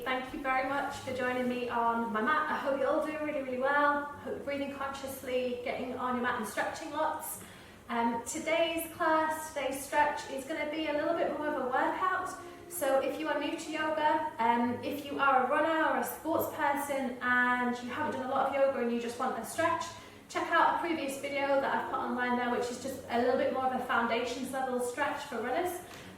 Thank you very much for joining me on my mat. I hope you're all doing really well. I hope you're breathing consciously, getting on your mat and stretching lots. Today's stretch is going to be a little bit more of a workout. So if you are new to yoga, if you are a runner or a sports person and you haven't done a lot of yoga and you just want a stretch, check out a previous video that I've put online there, which is just a little bit more of a foundations level stretch for runners.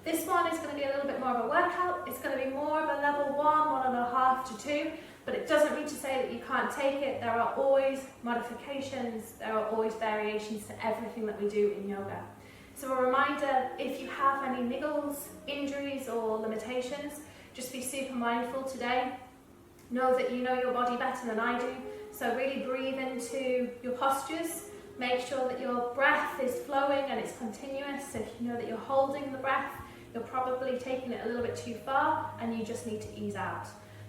This one is going to be a little bit more of a workout. It's going to be more of a level 1.5 to 2, but it doesn't mean to say that you can't take it. There are always modifications, there are always variations to everything that we do in yoga. So a reminder, if you have any niggles, injuries or limitations, just be super mindful today. Know that you know your body better than I do, so really breathe into your postures. Make sure that your breath is flowing and it's continuous. So if you know that you're holding the breath, you're probably taking it a little bit too far and you just need to ease out.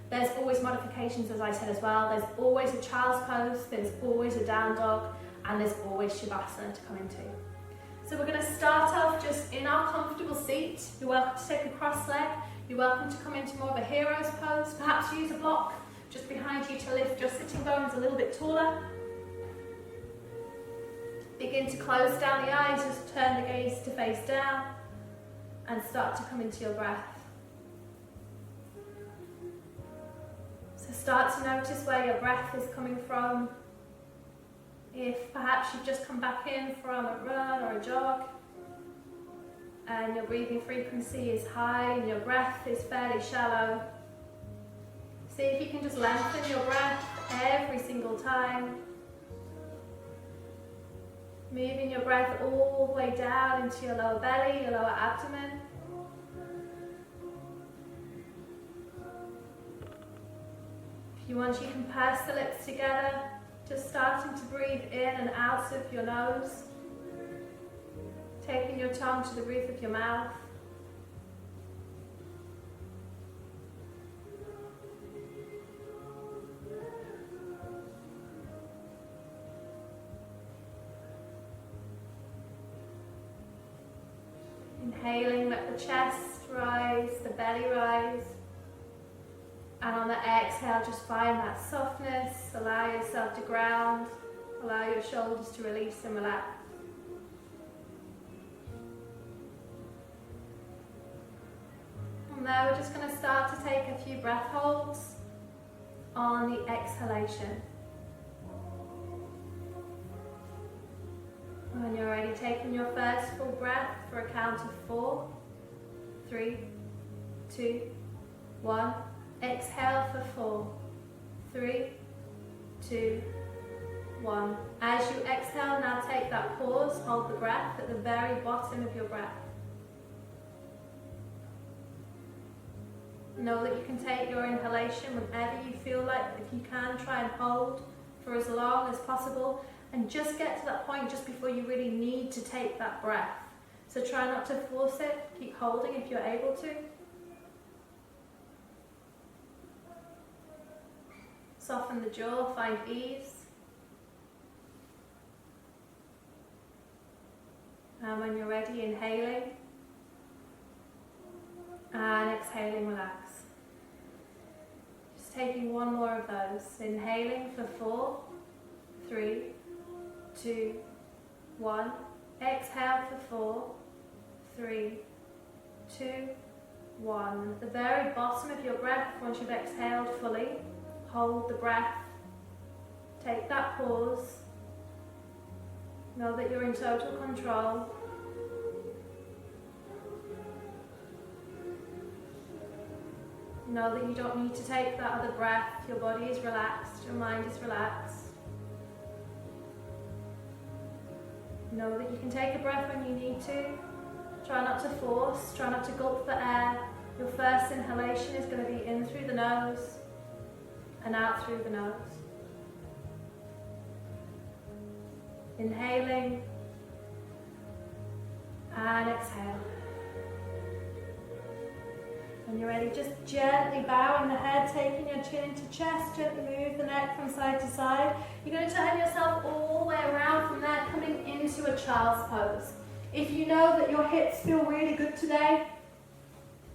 There's always modifications, as I said as well. There's always a child's pose, there's always a down dog, and there's always Shavasana to come into. So we're going to start off just in our comfortable seat. You're welcome to take a cross leg. You're welcome to come into more of a hero's pose. Perhaps use a block just behind you to lift your sitting bones a little bit taller. Begin to close down the eyes, just turn the gaze to face down and start to come into your breath. So start to notice where your breath is coming from. If perhaps you've just come back in from a run or a jog and your breathing frequency is high and your breath is fairly shallow, see if you can just lengthen your breath every single time. Moving your breath all the way down into your lower belly, your lower abdomen. If you want, you can purse the lips together, just starting to breathe in and out of your nose. Taking your tongue to the roof of your mouth. Inhaling, let the chest rise, the belly rise. And on the exhale, just find that softness. Allow yourself to ground. Allow your shoulders to release and relax. And now we're just going to start to take a few breath holds on the exhalation. When you're ready, taking your first full breath for a count of 4, 3, 2, 1. Exhale for 4, 3, 2, 1. As you exhale, now take that pause, hold the breath at the very bottom of your breath. Know that you can take your inhalation whenever you feel like. If you can, try and hold for as long as possible. And just get to that point just before you really need to take that breath. So try not to force it, keep holding if you're able to. Soften the jaw, find ease. And when you're ready, inhaling. And exhaling, relax. Just taking one more of those. Inhaling for 4, 3, 2, 1. Exhale for 4, 3, 2, 1. At the very bottom of your breath, once you've exhaled fully, hold the breath. Take that pause. Know that you're in total control. Know that you don't need to take that other breath. Your body is relaxed, your mind is relaxed. Know that you can take a breath when you need to. Try not to force, try not to gulp the air. Your first inhalation is going to be in through the nose and out through the nose. Inhaling and exhale. When you're ready, just gently bowing the head, taking your chin into chest, gently move the neck from side to side. You're going to turn yourself all the way around from there, coming into a child's pose. If you know that your hips feel really good today,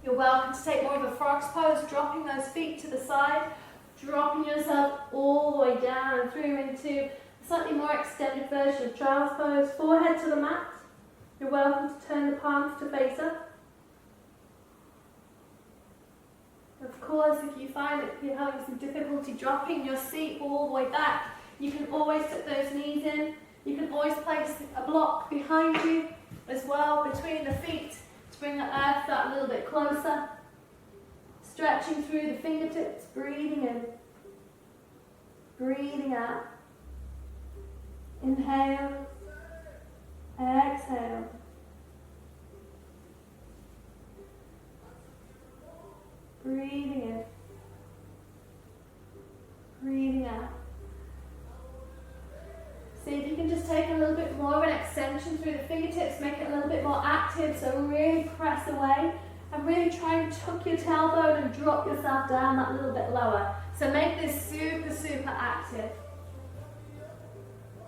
You're welcome to take more of a frog's pose, dropping those feet to the side, dropping yourself all the way down and through into a slightly more extended version of child's pose. Forehead to the mat. You're welcome to turn the palms to face up. Of course, if you find that you're having some difficulty dropping your seat all the way back, you can always tuck those knees in. You can always place a block behind you as well, between the feet, to bring the earth that little bit closer. Stretching through the fingertips, breathing in, breathing out. Inhale, exhale. Breathing in, breathing out. See if you can just take a little bit more of an extension through the fingertips, make it a little bit more active, so really press away and really try and tuck your tailbone and drop yourself down that little bit lower. So make this super, super active.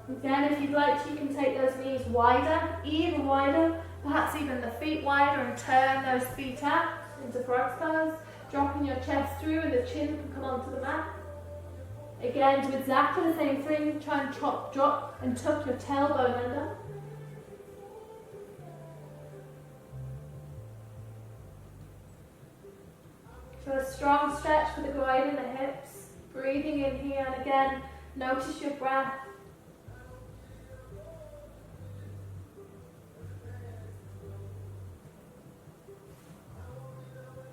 Again, if you'd like to, you can take those knees wider, even wider, perhaps even the feet wider, and turn those feet out into frog's pose, dropping your chest through and the chin can come onto the mat. Again, do exactly the same thing, try and drop and tuck your tailbone under. So a strong stretch for the groin and the hips, breathing in here, and again, notice your breath.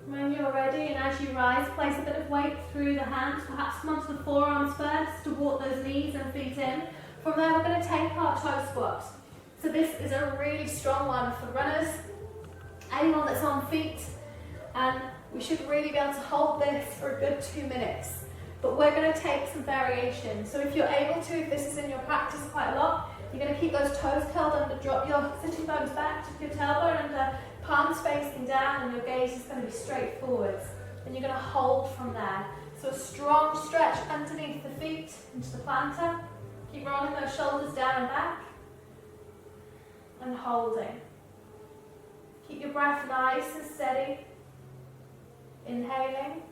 When you're ready, and as you rise, place a bit of weight through the hands, perhaps come onto the forearms first to walk those knees and feet in. From there, we're going to take our toe squat. So this is a really strong one for runners, anyone that's on feet, and we should really be able to hold this for a good 2 minutes. But we're going to take some variation. So if you're able to, if this is in your practice quite a lot, you're going to keep those toes curled under, drop your sitting bones back, tuck your tailbone under, palms facing down, and your gaze is going to be straight forwards. And you're going to hold from there. So a strong stretch underneath the feet into the plantar. Keep rolling those shoulders down and back. And holding. Keep your breath nice and steady. Inhaling.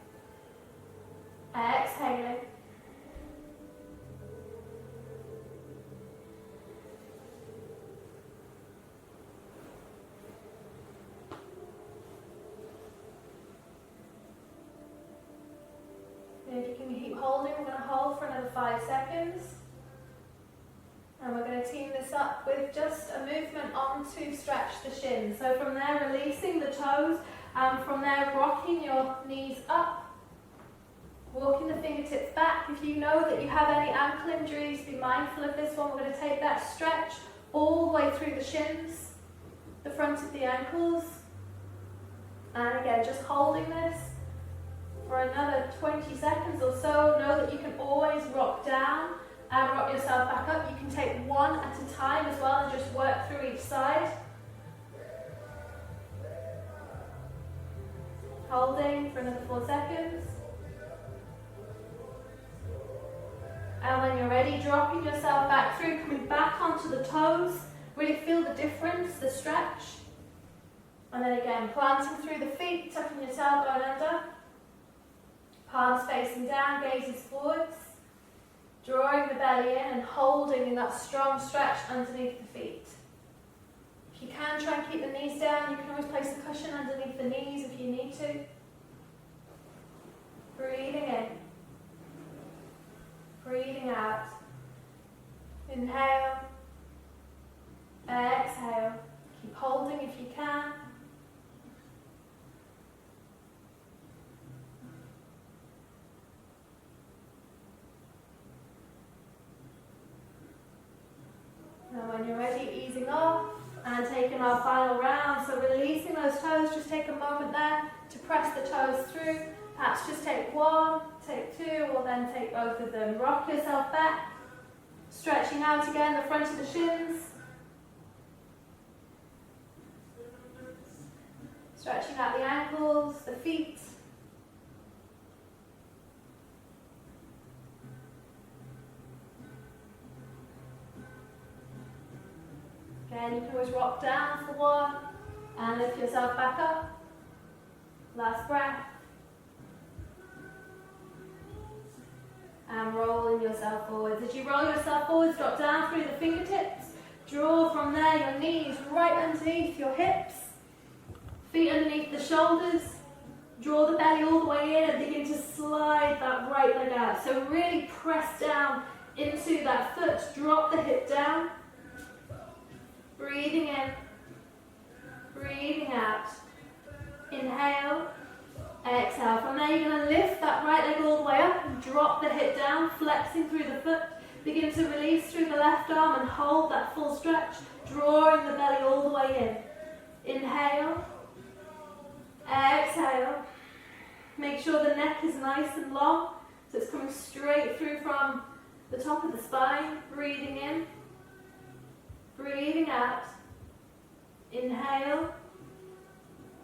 Exhaling. If you can keep holding, we're going to hold for another 5 seconds. And we're going to team this up with just a movement on to stretch the shins. So from there, releasing the toes, and from there, rocking your knees up, walking the fingertips back. If you know that you have any ankle injuries, be mindful of this one. We're going to take that stretch all the way through the shins, the front of the ankles. And again, just holding this for another 20 seconds or so. Know that you can always rock down and rock yourself back up. You can take one at a time as well and just work through each side. Holding for another 4 seconds. And when you're ready, dropping yourself back through, coming back onto the toes. Really feel the difference, the stretch. And then again, planting through the feet, tucking your tailbone under. Palms facing down, gazes forwards. Drawing the belly in and holding in that strong stretch underneath the feet. If you can, try and keep the knees down. You can always place a cushion underneath the knees if you need to. Breathing in. Breathing out. Inhale. Exhale. Keep holding if you can. Now when you're ready, easing off and taking our final round. So releasing those toes, just take a moment there to press the toes through. Perhaps just take one, take two, or then take both of them. Rock yourself back, stretching out again the front of the shins. Stretching out the ankles, the feet. Again, you can always rock down for one and lift yourself back up. Last breath. And rolling yourself forwards. As you roll yourself forwards, drop down through the fingertips. Draw from there your knees right underneath your hips. Feet underneath the shoulders. Draw the belly all the way in and begin to slide that right leg out. So really press down into that foot. Drop the hip down. Breathing in. Breathing out. Inhale. Exhale. From there you're going to lift that right leg all the way up and drop the hip down, flexing through the foot. Begin to release through the left arm and hold that full stretch, drawing the belly all the way in. Inhale. Exhale. Make sure the neck is nice and long, so it's coming straight through from the top of the spine. Breathing in. Breathing out. Inhale.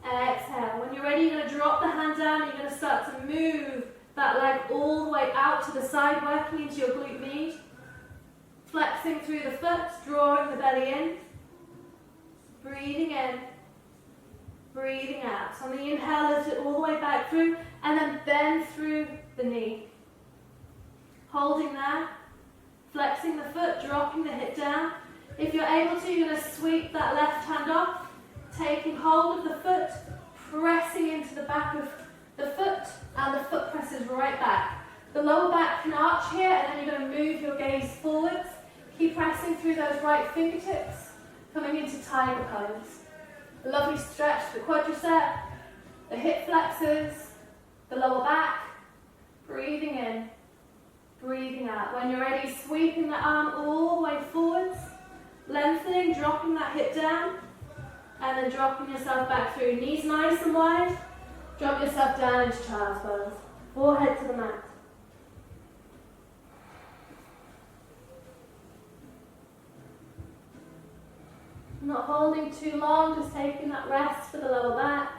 Exhale. When you're ready, you're going to drop the hand down. You're going to start to move that leg all the way out to the side, working into your glute med. Flexing through the foot, drawing the belly in. Breathing in. Breathing out. So on the inhale, lift it all the way back through, and then bend through the knee. Holding there. Flexing the foot, dropping the hip down. If you're able to, you're going to sweep that left hand off. Taking hold of the foot, pressing into the back of the foot, and the foot presses right back. The lower back can arch here, and then you're going to move your gaze forwards. Keep pressing through those right fingertips, coming into tiger pose. A lovely stretch for the quadricep, the hip flexors, the lower back. Breathing in, breathing out. When you're ready, sweeping the arm all the way forwards, lengthening, dropping that hip down. And then dropping yourself back through. Knees nice and wide. Drop yourself down into child's pose. Forehead to the mat. Not holding too long, just taking that rest for the lower back.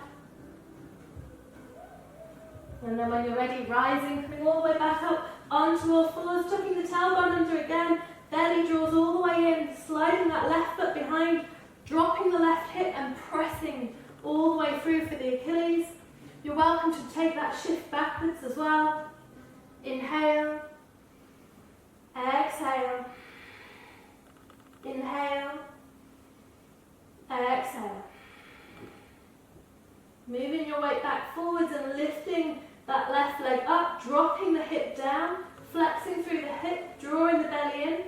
And then when you're ready, rising, coming all the way back up onto all fours, tucking the tailbone under again. Belly draws all the way in, sliding that left foot behind. Dropping the left hip and pressing all the way through for the Achilles. You're welcome to take that shift backwards as well. Inhale. Exhale. Inhale. Exhale. Moving your weight back forwards and lifting that left leg up, dropping the hip down, flexing through the hip, drawing the belly in,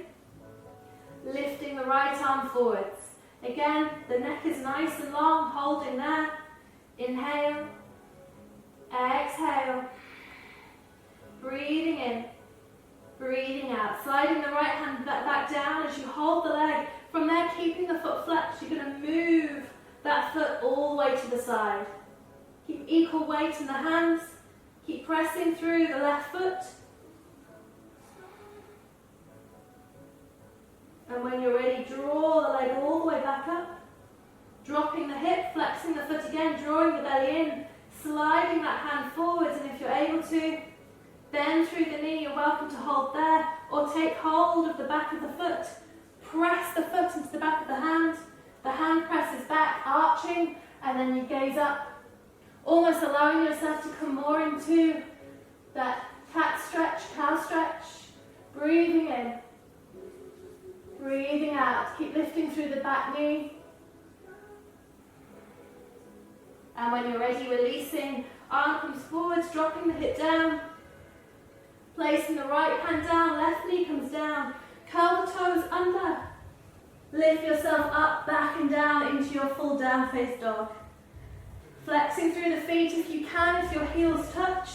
lifting the right arm forwards. Again, the neck is nice and long, holding there. Inhale. Exhale. Breathing in. Breathing out. Sliding the right hand back down as you hold the leg. From there, keeping the foot flexed, you're going to move that foot all the way to the side. Keep equal weight in the hands. Keep pressing through the left foot. And when you're ready, draw the leg all the way back up. Dropping the hip, flexing the foot again, drawing the belly in, sliding that hand forwards, and if you're able to, bend through the knee, you're welcome to hold there, or take hold of the back of the foot. Press the foot into the back of the hand presses back, arching, and then you gaze up, almost allowing yourself to come more into that cat stretch, cow stretch, breathing in. Breathing out, keep lifting through the back knee. And when you're ready, releasing, arm comes forwards, dropping the hip down. Placing the right hand down, left knee comes down. Curl the toes under. Lift yourself up, back and down into your full down face dog. Flexing through the feet if you can, if your heels touch.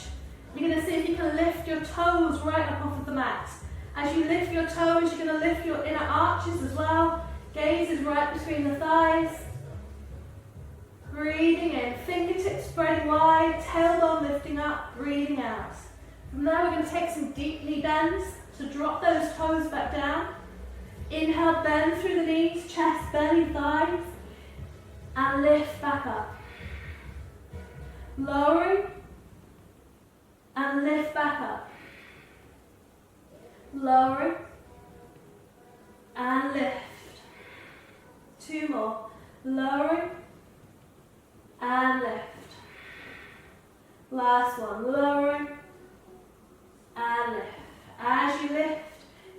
You're going to see if you can lift your toes right up off of the mat. As you lift your toes, you're going to lift your inner arches as well. Gaze is right between the thighs. Breathing in, fingertips spreading wide, tailbone lifting up, breathing out. From there, we're going to take some deep knee bends to drop those toes back down. Inhale, bend through the knees, chest, belly, thighs, and lift back up. Lowering, and lift back up. Lowering, and lift. Two more. Lowering, and lift. Last one, lowering and lift. As you lift,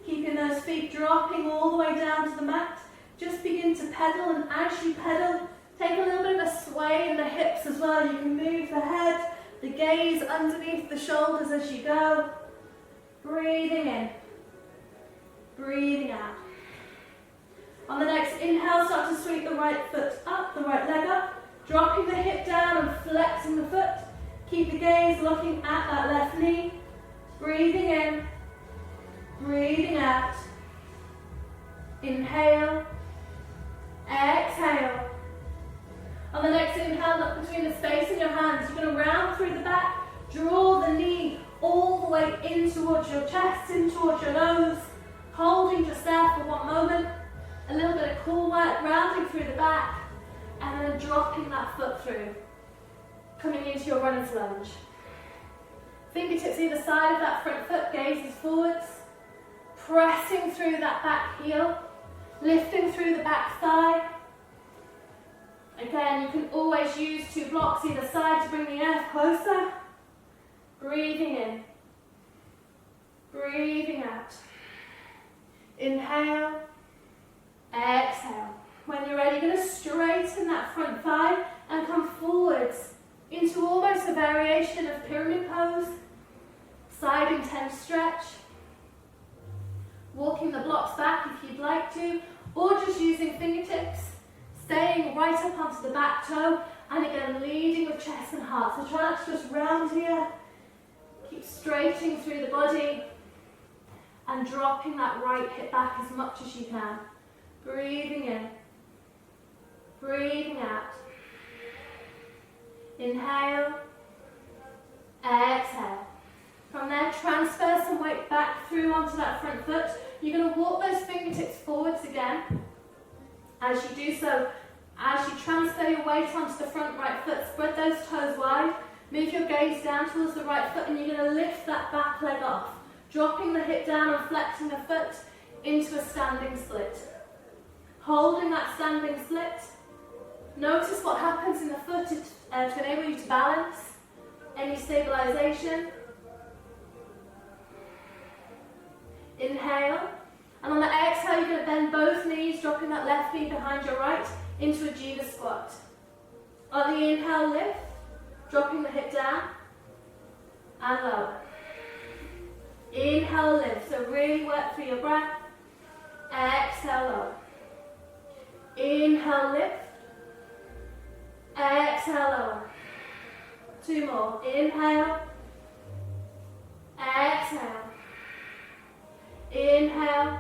keeping those feet dropping all the way down to the mat, just begin to pedal, and as you pedal, take a little bit of a sway in the hips as well. You can move the head, the gaze underneath the shoulders as you go. Breathing in, breathing out. On the next inhale, start to sweep the right foot up, the right leg up, dropping the hip down and flexing the foot. Keep the gaze looking at that left knee. Breathing in, breathing out. Inhale, exhale. On the next inhale, look between the space in your hands. You're going to round through the back, draw the knee all the way in towards your chest, in towards your nose, holding just there for one moment. A little bit of core work, rounding through the back, and then dropping that foot through. Coming into your runner's lunge. Fingertips either side of that front foot, gazes forwards. Pressing through that back heel, lifting through the back thigh. Again, you can always use two blocks either side to bring the earth closer. Breathing in, breathing out. Inhale, exhale. When you're ready, you're going to straighten that front thigh and come forwards into almost a variation of pyramid pose. Side intense stretch. Walking the blocks back if you'd like to, or just using fingertips, staying right up onto the back toe, and again leading with chest and heart. So try not to just round here. Keep straightening through the body and dropping that right hip back as much as you can. Breathing in, breathing out. Inhale, exhale. From there, transfer some weight back through onto that front foot. You're going to walk those fingertips forwards again. As you do so, as you transfer your weight onto the front right foot, spread those toes wide. Move your gaze down towards the right foot, and you're going to lift that back leg off, dropping the hip down and flexing the foot into a standing split. Holding that standing split. Notice what happens in the foot to enable you to balance. Any stabilization. Inhale. And on the exhale, you're going to bend both knees, dropping that left knee behind your right into a Yogi Toe Squat. On the inhale, lift. Dropping the hip down and lower. Inhale, lift. So really work through your breath. Exhale, lower. Inhale, lift. Exhale, lower. Two more. Inhale. Exhale. Inhale.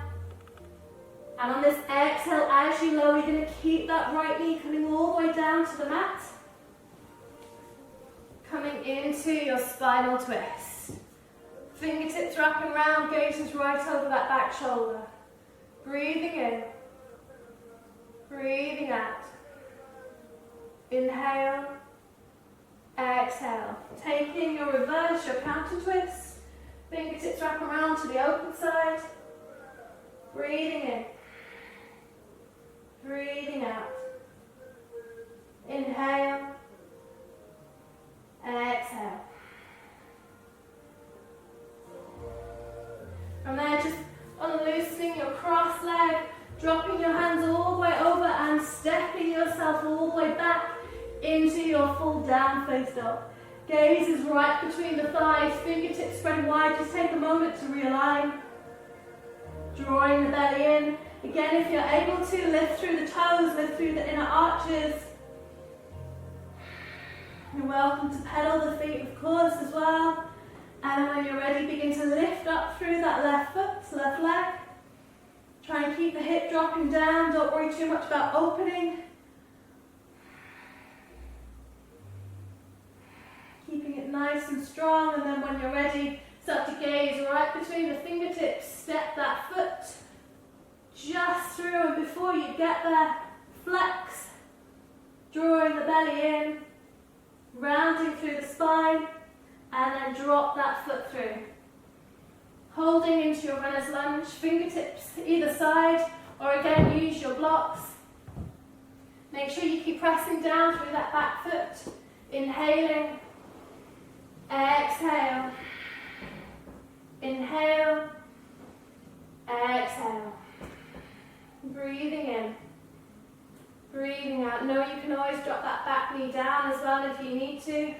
And on this exhale, as you lower, you're going to keep that right knee coming all the way down to the mat. Coming into your spinal twist. Fingertips wrapping around, gazes right over that back shoulder. Breathing in. Breathing out. Inhale. Exhale. Taking your reverse, your counter twist. Fingertips wrap around to the open side. Breathing in. Breathing out. Inhale. Exhale. From there, just unloosening your cross leg, dropping your hands all the way over and stepping yourself all the way back into your full down face dog. Gaze is right between the thighs, fingertips spread wide. Just take a moment to realign. Drawing the belly in. Again, if you're able to, lift through the toes, lift through the inner arches. You're welcome to pedal the feet, of course, as well. And when you're ready, begin to lift up through that left foot, left leg. Try and keep the hip dropping down. Don't worry too much about opening. Keeping it nice and strong. And then when you're ready, start to gaze right between the fingertips. Step that foot just through, and before you get there, flex. Drawing the belly in. Rounding through the spine, and then drop that foot through. Holding into your runner's lunge, fingertips either side, or again use your blocks. Make sure you keep pressing down through that back foot. Inhaling, exhale. Inhale, exhale. Breathing in, breathing out. Know you can always drop that back knee down as well if you need to.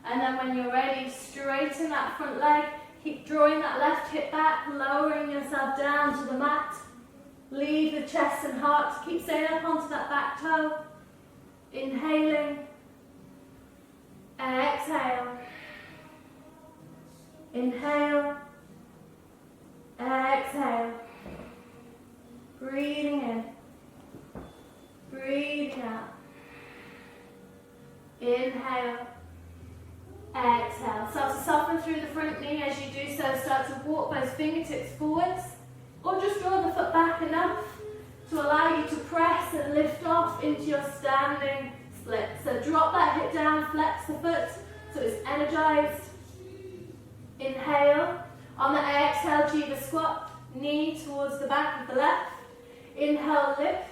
And then when you're ready, straighten that front leg. Keep drawing that left hip back, lowering yourself down to the mat. Leave the chest and heart to keep staying up onto that back toe. Inhaling, exhale. Inhale, exhale. Breathing in, breathing out. Inhale, exhale. Start to soften through the front knee. As you do so, start to walk those fingertips forwards, or just draw the foot back enough to allow you to press and lift off into your standing split. So drop that hip down, flex the foot so it's energized. Inhale. On the exhale, Jiva squat, knee towards the back of the left. Inhale, lift.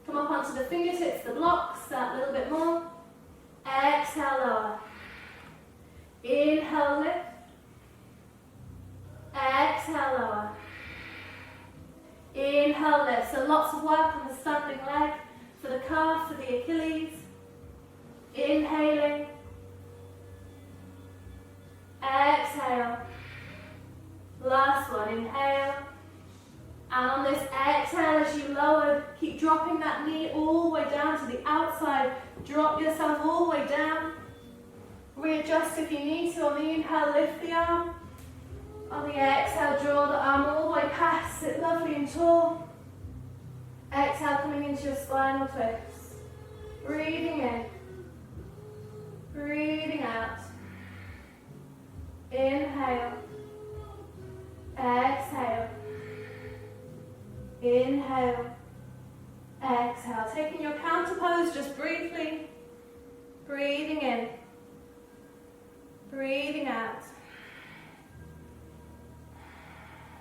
Come up onto the fingertips, the blocks, that little bit more. Exhale, lower. Inhale, lift. Exhale, lower. Inhale, lift. So lots of work on the standing leg, for the calf, for the Achilles. Inhaling. Exhale. Last one, inhale. And on this exhale, as you lower, keep dropping that knee all the way down to the outside. Drop yourself all the way down. Readjust if you need to. On the inhale, lift the arm. On the exhale, draw the arm all the way past. Sit lovely and tall. Exhale, coming into your spinal twist. Breathing in. Breathing out. Inhale. Exhale. Inhale. Exhale. Taking your counter pose just briefly. Breathing in. Breathing out.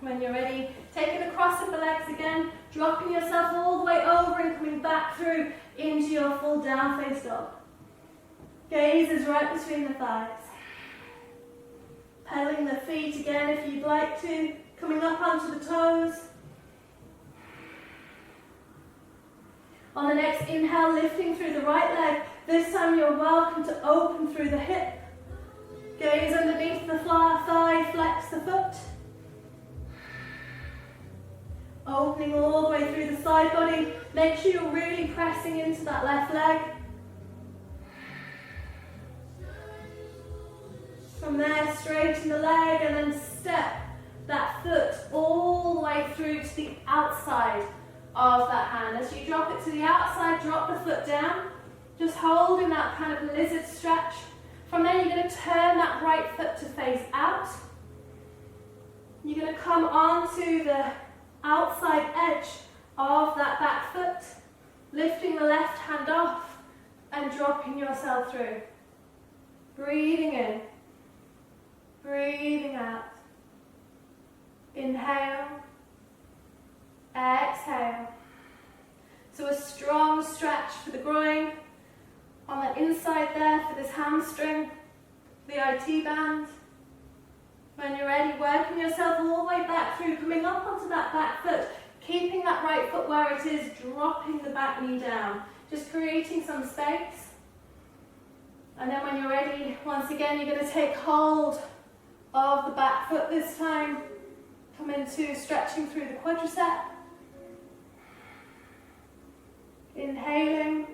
When you're ready, taking the cross of the legs again, dropping yourself all the way over and coming back through into your full down face dog. Gaze is right between the thighs. Pedaling the feet again if you'd like to, coming up onto the toes. On the next inhale, lifting through the right leg. This time you're welcome to open through the hip. Gaze underneath the thigh, flex the foot. Opening all the way through the side body. Make sure you're really pressing into that left leg. From there, straighten the leg and then step that foot all the way through to the outside of that hand. As you drop it to the outside, drop the foot down. Just holding that kind of lizard stretch. From there, you're going to turn that right foot to face out. You're going to come onto the outside edge of that back foot, lifting the left hand off and dropping yourself through. Breathing in, breathing out. Inhale, exhale. So a strong stretch for the groin. On the inside there for this hamstring, the IT band. When you're ready, working yourself all the way back through, coming up onto that back foot, keeping that right foot where it is, dropping the back knee down, just creating some space. And then when you're ready, once again, you're going to take hold of the back foot this time. Come into stretching through the quadricep. Inhaling.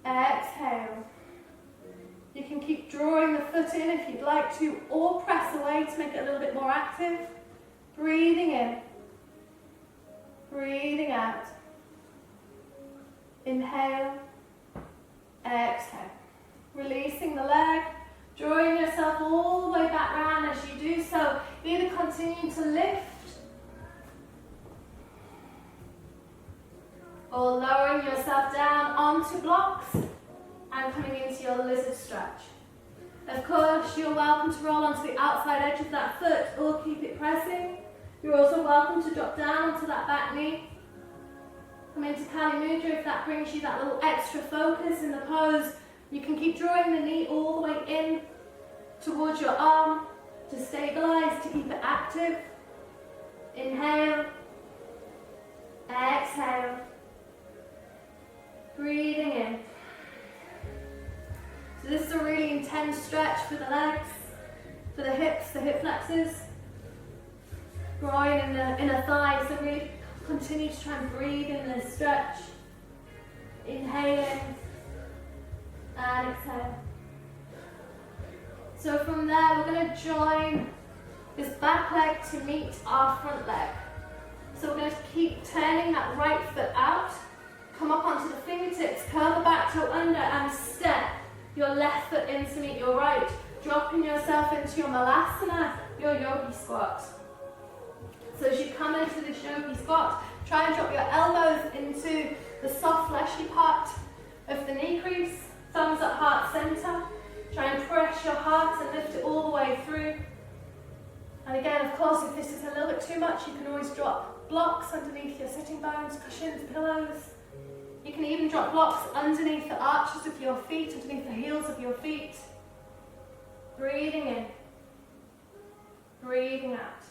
Exhale. You can keep drawing the foot in if you'd like to, or press away to make it a little bit more active. Breathing in. Breathing out. Inhale. Exhale. Releasing the leg. Drawing yourself all the way back round. As you do so, either continuing to lift or lowering yourself down onto blocks and coming into your lizard stretch. Of course, you're welcome to roll onto the outside edge of that foot or keep it pressing. You're also welcome to drop down onto that back knee. Come into Kali Mudra if that brings you that little extra focus in the pose. You can keep drawing the knee all the way in towards your arm to stabilize, to keep it active. Inhale, exhale, breathing in. So this is a really intense stretch for the legs, for the hips, the hip flexors, groin in the inner thighs. So really continue to try and breathe in this stretch. Inhaling and exhale. So from there, we're going to join this back leg to meet our front leg. So we're going to keep turning that right foot out, come up onto the fingertips, curl the back toe under and step your left foot in to meet your right, dropping yourself into your malasana, your yogi squat. So as you come into this yogi squat, try and drop your elbows into the soft fleshy part of the knee crease, thumbs at heart center. Try and press your heart and lift it all the way through. And again, of course, if this is a little bit too much, you can always drop blocks underneath your sitting bones, cushions, pillows. You can even drop blocks underneath the arches of your feet, underneath the heels of your feet. Breathing in, breathing out.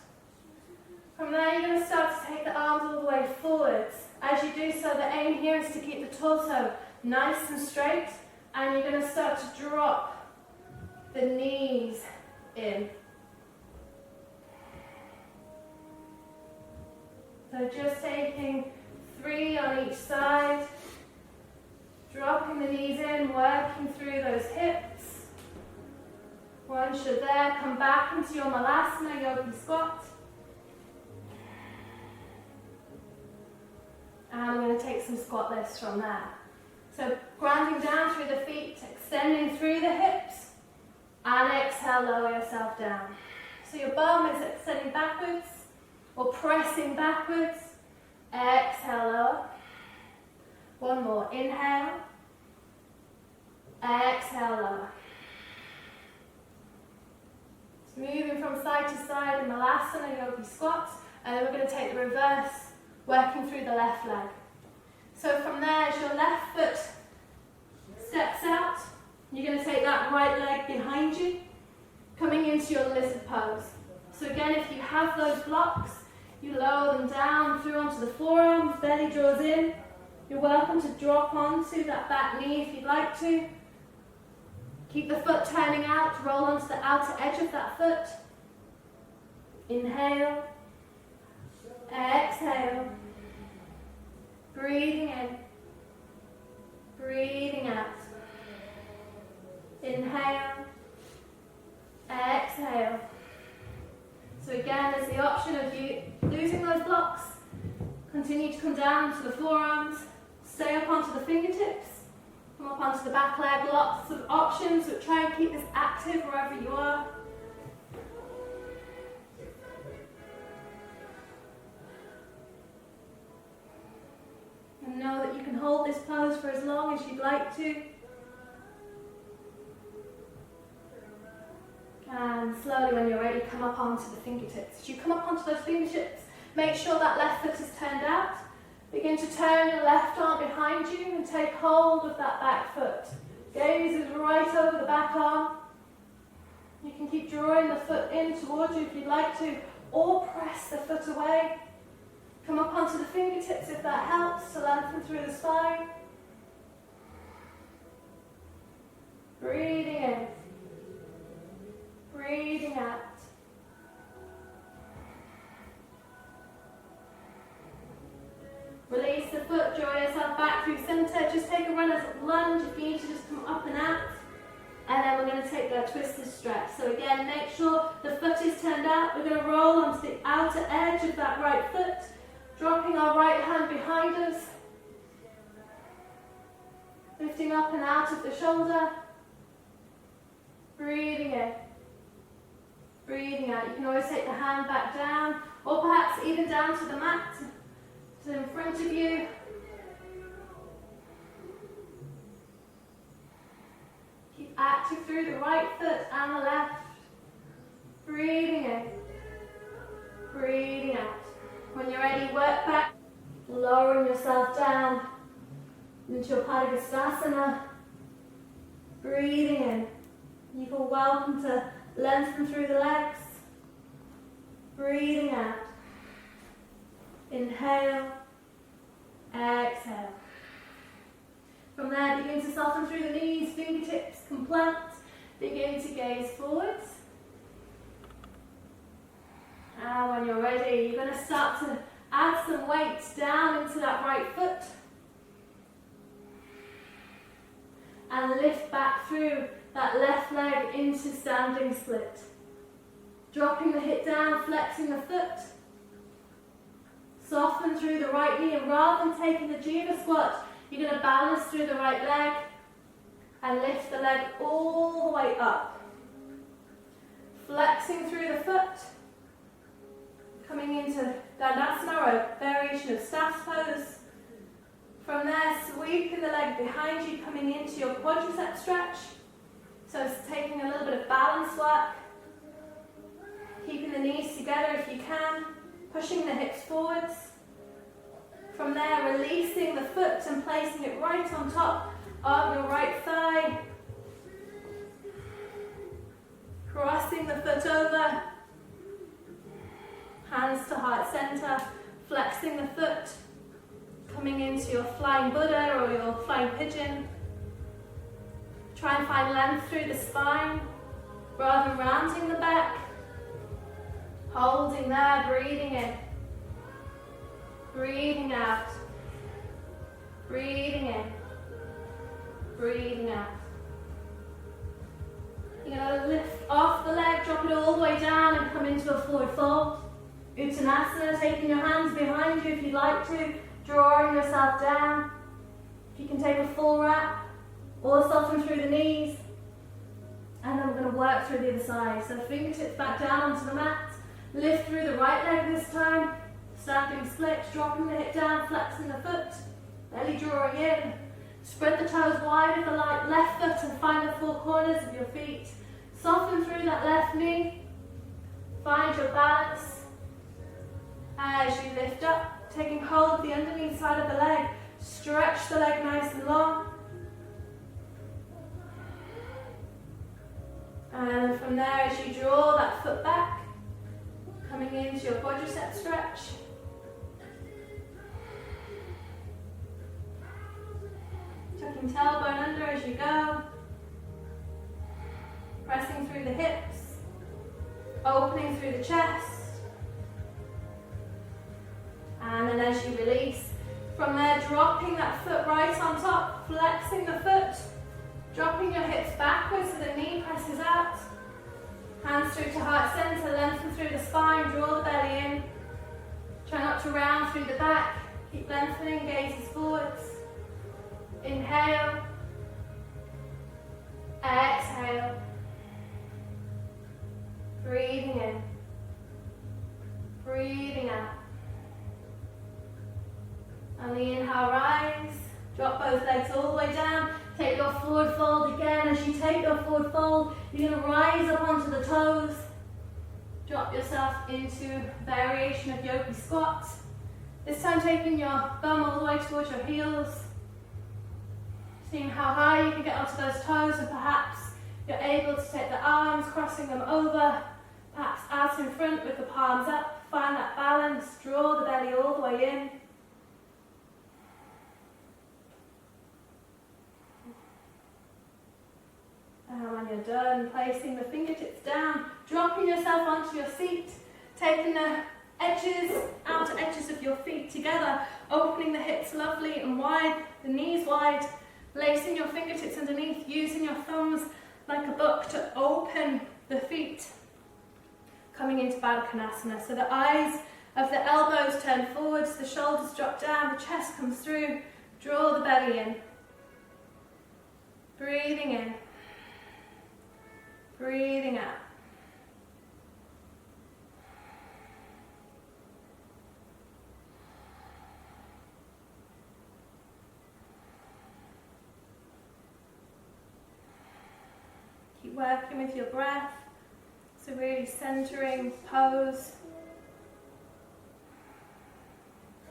From there, you're going to start to take the arms all the way forwards. As you do so, the aim here is to keep the torso nice and straight, and you're going to start to drop the knees in. So just taking 3 on each side, dropping the knees in, working through those hips. Once you're there, come back into your malasana, yogi squat. And we're going to take some squat lifts from there. So grounding down through the feet, extending through the hips, and exhale, lower yourself down. So your bum is extending backwards or pressing backwards. Exhale, lower. One more, inhale. Exhale, lower. So moving from side to side in malasana, yogi squats, and then we're going to take the reverse, working through the left leg. So from there, as your left foot steps out, you're going to take that right leg behind you, coming into your lizard pose. So again, if you have those blocks, you lower them down through onto the forearms, belly draws in. You're welcome to drop onto that back knee if you'd like to. Keep the foot turning out, roll onto the outer edge of that foot. Inhale, exhale, breathing in, breathing out. Inhale, exhale. So again, there's the option of you losing those blocks. Continue to come down to the forearms, stay up onto the fingertips, come up onto the back leg. Lots of options, but try and keep this active wherever you are. And know that you can hold this pose for as long as you'd like to. And slowly, when you're ready, come up onto the fingertips. As you come up onto those fingertips, make sure that left foot is turned out. Begin to turn your left arm behind you and take hold of that back foot. Gaze is right over the back arm. You can keep drawing the foot in towards you if you'd like to, or press the foot away. Come up onto the fingertips if that helps to lengthen through the spine. Breathing in. Breathing out. Release the foot, draw yourself back through center. Just take a runner's lunge if you need to just come up and out. And then we're going to take that twisted stretch. So again, make sure the foot is turned out. We're going to roll onto the outer edge of that right foot, dropping our right hand behind us. Lifting up and out of the shoulder. Breathing in. Breathing out. You can always take the hand back down, or perhaps even down to the mat, to in front of you. Keep active through the right foot and the left. Breathing in. Breathing out. When you're ready, work back, lowering yourself down into your Padagustasana. Breathing in. You feel welcome to Lengthen through the legs. Breathing out. Inhale. Exhale. From there, begin to soften through the knees. Fingertips can plant. Begin to gaze forwards. And when you're ready, you're going to start to add some weight down into that right foot. And lift back through that left leg into standing split. Dropping the hip down, flexing the foot. Soften through the right knee, and rather than taking the Jiva squat, you're going to balance through the right leg and lift the leg all the way up. Flexing through the foot. Coming into Dandasana, or variation of staff pose. From there, sweeping the leg behind you, coming into your quadricep stretch. So it's taking a little bit of balance work. Keeping the knees together if you can. Pushing the hips forwards. From there, releasing the foot and placing it right on top of your right thigh. Crossing the foot over. Hands to heart center. Flexing the foot. Coming into your flying Buddha or your flying pigeon. Try and find length through the spine rather than rounding the back. Holding there, breathing in. Breathing out. Breathing in. Breathing out. You're going to lift off the leg, drop it all the way down and come into a forward fold. Uttanasana, taking your hands behind you if you'd like to, drawing yourself down. If you can take a full wrap or soften through the knees. And then we're going to work through the other side. So fingertips back down onto the mat. Lift through the right leg this time. Standing split, dropping the hip down, flexing the foot. Belly drawing in. Spread the toes wide of the left foot and find the four corners of your feet. Soften through that left knee. Find your balance. As you lift up, taking hold of the underneath side of the leg. Stretch the leg nice and long. And from there, as you draw that foot back, coming into your quadricep stretch. Tucking tailbone under as you go. Pressing through the hips. Opening through the chest. And then as you release, from there dropping that foot right on top, flexing the foot, dropping your hips backwards so the knee presses out. Hands through to heart center, lengthen through the spine, draw the belly in. Try not to round through the back, keep lengthening, gazes forwards. Inhale, exhale. Breathing in, breathing out. On the inhale, rise. Drop both legs all the way down. Take your forward fold again. As you take your forward fold, you're going to rise up onto the toes. Drop yourself into variation of yogi squat. This time taking your bum all the way towards your heels. Seeing how high you can get onto those toes, and perhaps you're able to take the arms, crossing them over, perhaps out in front with the palms up. Find that balance. Draw the belly all the way in. And when you're done, placing the fingertips down, dropping yourself onto your seat, taking the outer edges of your feet together, opening the hips lovely and wide, the knees wide, lacing your fingertips underneath, using your thumbs like a book to open the feet. Coming into Baddha Konasana. So the eyes of the elbows turn forwards, the shoulders drop down, the chest comes through, draw the belly in. Breathing in. Breathing out. Keep working with your breath. So really centering, pose.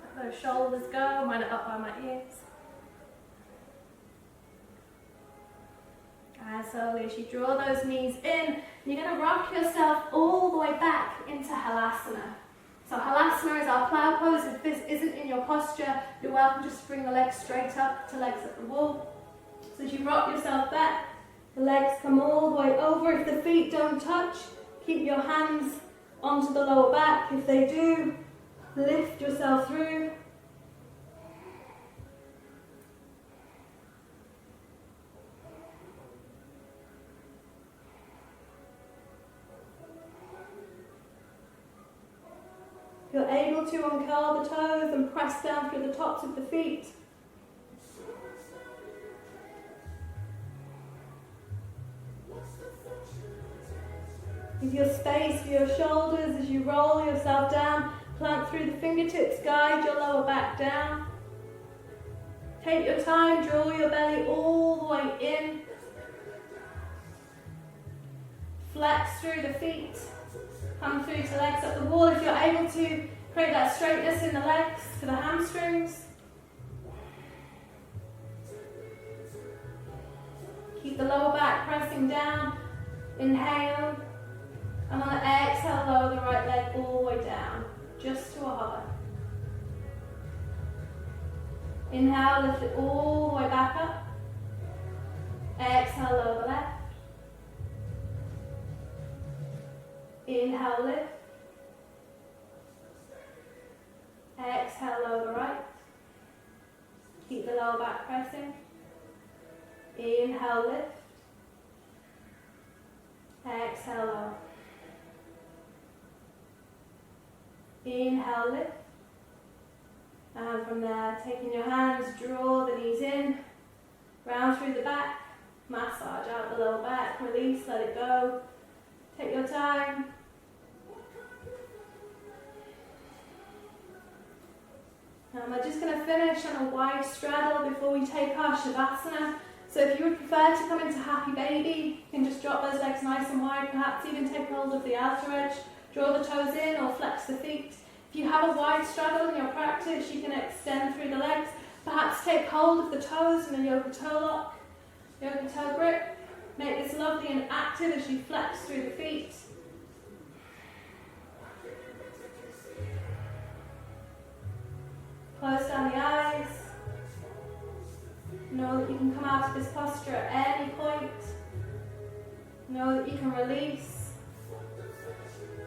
Let those shoulders go, mine are up by my ears. there slowly as you draw those knees in. You're going to rock yourself all the way back into Halasana. So Halasana is our plow pose. If this isn't in your posture, you're welcome just to bring the legs straight up to legs at the wall. So as you rock yourself back, the legs come all the way over. If the feet don't touch, keep your hands onto the lower back. If they do, lift yourself through. If you're able to, uncurl the toes and press down through the tops of the feet. Give your space for your shoulders as you roll yourself down. Plant through the fingertips, guide your lower back down. Take your time, draw your belly all the way in. Flex through the feet. Come through to legs up the wall. If you're able to, create that straightness in the legs for the hamstrings. Keep the lower back pressing down. Inhale. And on the exhale, lower the right leg all the way down, just to a hover. Inhale, lift it all the way back up. Exhale, lower the left. Inhale, lift. Exhale, lower the right. Keep the lower back pressing. Inhale, lift. Exhale, lower. Inhale, lift. And from there, taking your hands, draw the knees in. Round through the back. Massage out the lower back. Release, let it go. Take your time. And we're just going to finish on a wide straddle before we take our Shavasana. So if you would prefer to come into Happy Baby, you can just drop those legs nice and wide, perhaps even take hold of the outer edge, draw the toes in or flex the feet. If you have a wide straddle in your practice, you can extend through the legs, perhaps take hold of the toes in a Yogi Toe lock, Yogi Toe grip. Make this lovely and active as you flex through the feet. Close down the eyes. Know that you can come out of this posture at any point. Know that you can release.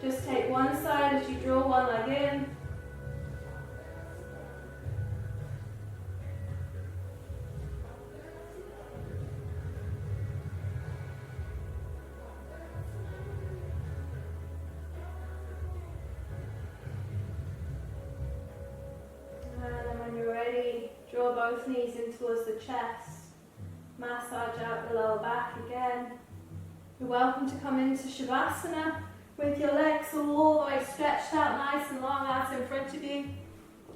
Just take one side as you draw one leg in. Draw both knees in towards the chest. Massage out the lower back again. You're welcome to come into Shavasana with your legs all the way stretched out nice and long out in front of you.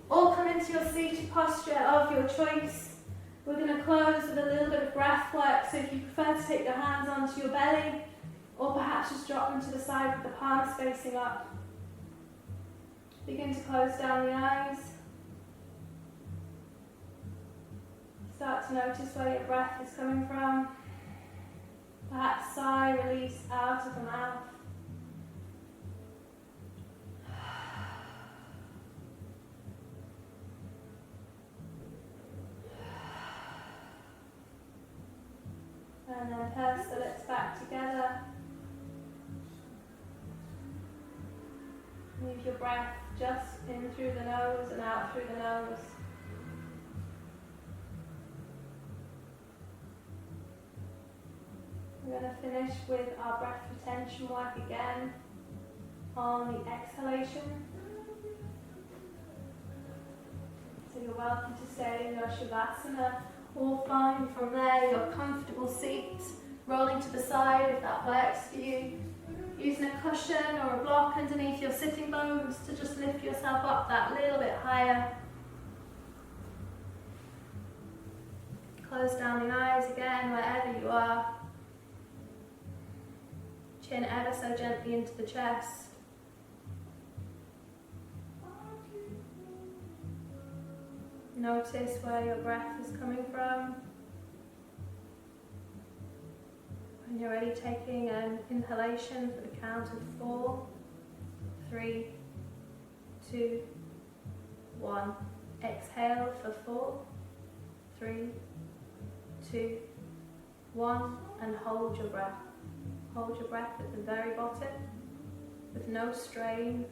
Or come into your seated posture of your choice. We're going to close with a little bit of breath work, so if you prefer to take your hands onto your belly, or perhaps just drop them to the side with the palms facing up. Begin to close down the eyes. Start to notice where your breath is coming from. Perhaps sigh, release out of the mouth. And then purse the lips back together. Leave your breath just in through the nose and out through the nose. We're going to finish with our breath retention work again on the exhalation. So you're welcome to stay in your Shavasana or find from there your comfortable seat, rolling to the side if that works for you. Using a cushion or a block underneath your sitting bones to just lift yourself up that little bit higher. Close down the eyes again wherever you are. Chin ever so gently into the chest. Notice where your breath is coming from. When you're ready, taking an inhalation for the count of 4, 3, 2, 1. Exhale for 4, 3, 2, 1, and hold your breath. Hold your breath at the very bottom with no strain,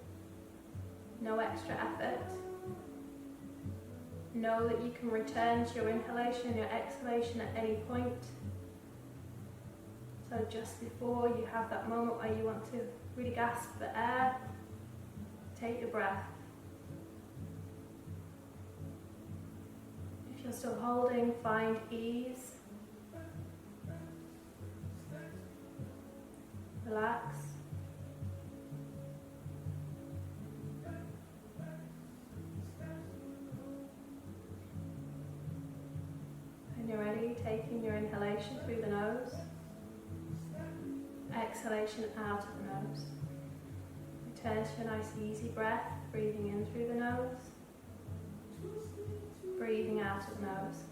no extra effort. Know that you can return to your inhalation and your exhalation at any point. So just before you have that moment where you want to really gasp for air, take your breath. If you're still holding, find ease. Relax. When you're ready, taking your inhalation through the nose. Exhalation out of the nose. Return to a nice easy breath, breathing in through the nose, breathing out of the nose.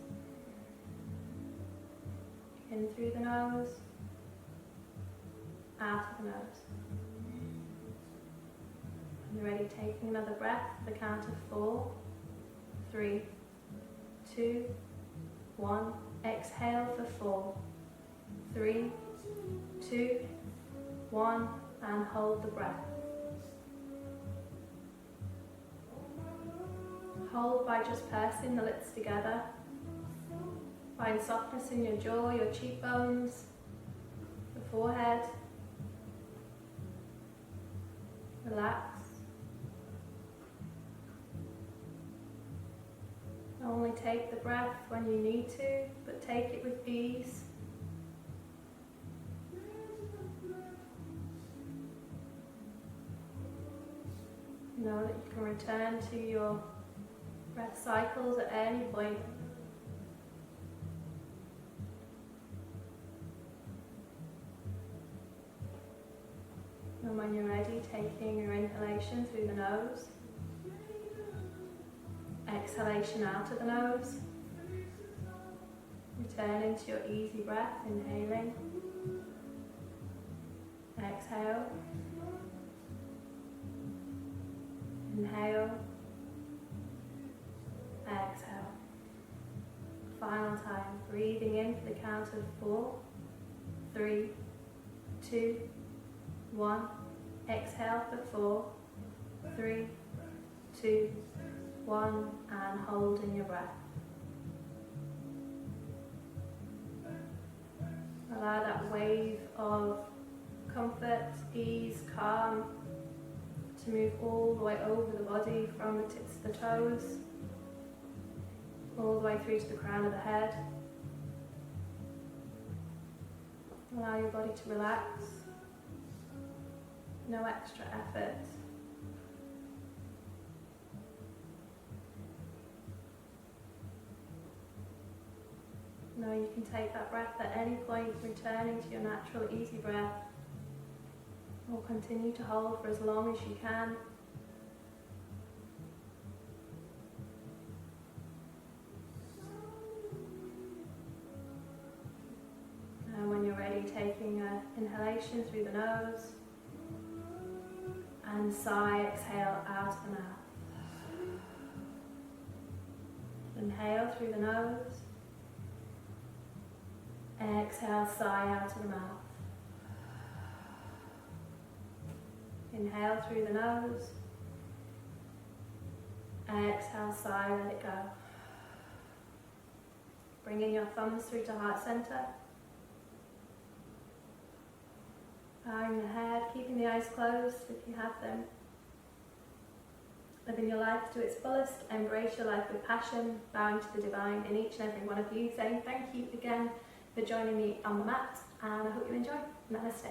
In through the nose, out of the nose. When you're ready, taking another breath for the count of 4, 3, 2, 1. Exhale for 4, 3, 2, 1, and hold the breath. Hold by just pursing the lips together. Find softness in your jaw, your cheekbones, the forehead. Relax. Only take the breath when you need to, but take it with ease. Know that you can return to your breath cycles at any point. And when you're ready, taking your inhalation through the nose, exhalation out of the nose, return into your easy breath, inhaling, exhale, inhale, exhale. Final time, breathing in for the count of 4, 3, 2, 1. Exhale for 4, 3, 2, 1, and hold in your breath. Allow that wave of comfort, ease, calm to move all the way over the body from the tips of the toes, all the way through to the crown of the head. Allow your body to relax. No extra effort. Now you can take that breath at any point, returning to your natural easy breath, or continue to hold for as long as you can. And when you're ready, taking an inhalation through the nose, and sigh, exhale out of the mouth. Inhale through the nose. Exhale, sigh out of the mouth. Inhale through the nose. Exhale, sigh, let it go. Bringing your thumbs through to heart center. Bowing the head, keeping the eyes closed if you have them. Living your life to its fullest, embrace your life with passion, bowing to the divine in each and every one of you, saying thank you again for joining me on the mat, and I hope you enjoy. Namaste.